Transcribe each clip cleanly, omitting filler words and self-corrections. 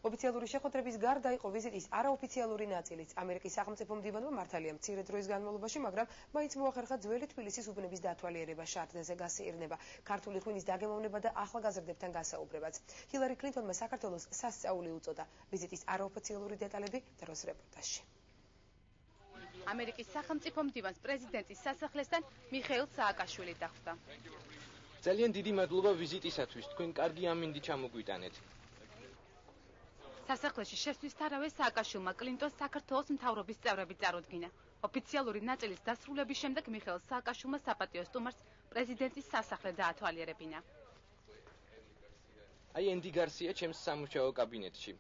ოფიციალური შეხვედრების გარდა იყო ვიზიტის არაოფიციალური ნაწილიც. ამერიკის სახელმწიფო მდივანმა მართალია მცირე დროის განმავლობაში, მაგრამ მაინც მოახერხა ძველი თბილისის უბნების დათვალიერება, შარდზე გასეირნება, ქართული ღვინის დაგემოვნება და ახალგაზრდებთან გასაუბრებაც. ჰილარი კლინტონმა საქართველოს სასწაული უწოდა. ვიზიტის არაოფიციალური დეტალები დროს რეპორტაჟში. ამერიკის სახელმწიფო მდივანს პრეზიდენტის სასახლესთან მიხეილ სააკაშვილი დახვდა. ძალიან დიდი მადლობა ვიზიტისათვის. თქვენ კარგი ამინდი ჩამოგვიტანეთ. სასახლეში შესვლისთანავე სააკაშვილმა კლინტონს საქართველოს მთავრობის წევრები წარუდგინა. ოფიციალური ნაწილის დასრულების შემდეგ მიხეილ სააკაშვილმა საპატიო სტუმარს პრეზიდენტის სასახლე დაათვალიერებინა. აი ენდი გარსია ჩემს სამუშაო კაბინეტში.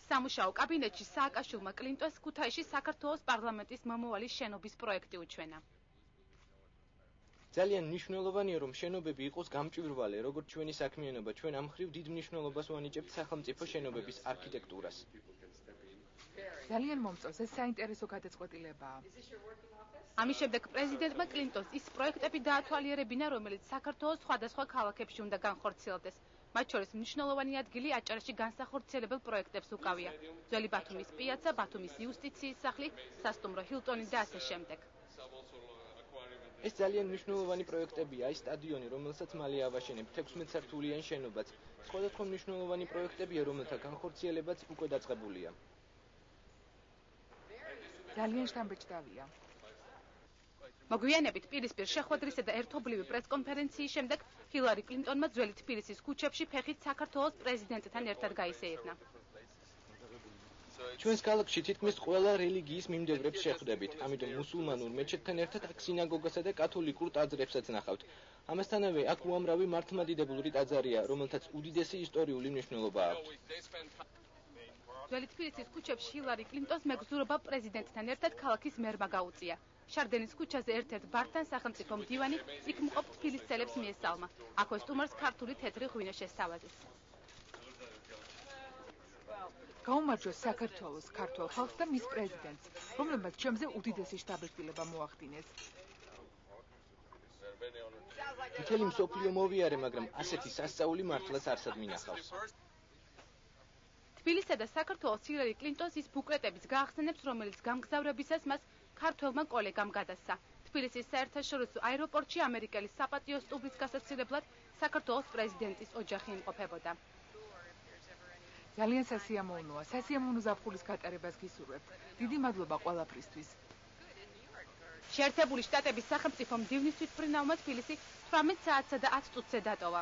სამუშაო კაბინეტში სააკაშვილმა კლინტონს ქუთაისში საქართველოს პარლამენტის მომავალი შენობის პროექტი უჩვენა. ძალიან მნიშვნელოვანია, რომ შენობები იყოს გამჭვირვალე, როგორც ჩვენი საქმიანობა. ჩვენ ამ ხრივ დიდ მნიშვნელობას ვანიჭებთ სახელმწიფო შენობების არქიტექტურას. ძალიან მომწონს, ეს საინტერესო გადაწყვეტილებაა. ამის შემდეგ პრეზიდენტმა კლინტონს ის პროექტები დაათვალიერებინა, რომელიც საქართველოს სხვადასხვა ქალაქებში უნდა განხორციელდეს. მათ შორის მნიშვნელოვანი ადგილი აჭარაში განსახორციელებელ პროექტებს უკავია. ძველი ბათუმის პიაცა, ბათუმის იუსტიციის სახლი, სასტუმრო ჰილტონი და ასე შემდეგ. ეს ძალიან მნიშვნელოვანი პროექტებია, აი სტადიონი, რომელსაც მალე ავაშენებთ, 16 სართულიანი შენობაც. სხვადასხვა მნიშვნელოვანი პროექტებია, რომელთა განხორციელებაც უკვე დაწყებულია. ძალიან შთამბეჭდავია. მოგვიანებით პირისპირ შეხვედრისა და ერთობლივი პრესკონფერენციის შემდეგ ჰილარი კლინტონმა ძველი თბილისის ქუჩებში ფეხით საქართველოს პრეზიდენტთან ერთად გაისეირნა. ჩვენს ქალაქში თითქმის ყველა რელიგიის მიმდევრებს შეხვდებით, ამიტომ მუსულმანურ მეჩეთთან ერთად აქ სინაგოგასა და კათოლიკურ ტაძრებსაც ნახავთ. ამასთანავე აქ უამრავი მართლმადიდებლური ტაძარია, რომელთაც უდიდესი ისტორიული მნიშვნელობა აქვს. ძველი თბილისის ქუჩებში ჰილარი კლინტონს მეგზურობა პრეზიდენტთან ერთად ქალაქის მერმა გაუწია. შარდენის ქუჩაზე ერთ-ერთ ბართან სახელმწიფო მდივანი იქ მყოფ თბილისელებს მიესალმა. აქვე სტუმარს ქართული თეთრი ღვინო შესთავაზეს. გაუმარჯოს საქართველოს, ქართულ ხალხს და მის პრეზიდენტს, რომლებმაც ჩემზე უდიდესი შთაბეჭდილება მოახდინეს. მთელი მსოფლიო მოვიარე, მაგრამ ასეთი სასწაული მართლაც არსად მინახავს. თბილისსა და საქართველოს ჰილარი კლინტონს ის ბუკლეტების გაახსენებს, რომელიც გამგზავრებისას მას ქართველმა კოლეგამ გადასცა. თბილისის საერთაშორისო აეროპორტში ამერიკელი საპატიო სტუმრის გასაცილებლად საქართველოს პრეზიდენტის ოჯახი იმყოფებოდა. ძალიან სასიამოვნოა. სასიამოვნო ზაფხულის გატარებას გისურვებთ. დიდი მადლობა ყველაფრისთვის. შეერთებული შტატების სახელმწიფო მდივნის თვითმფრინავმა თბილისი 18 საათსა და 10 წუთზე დატოვა.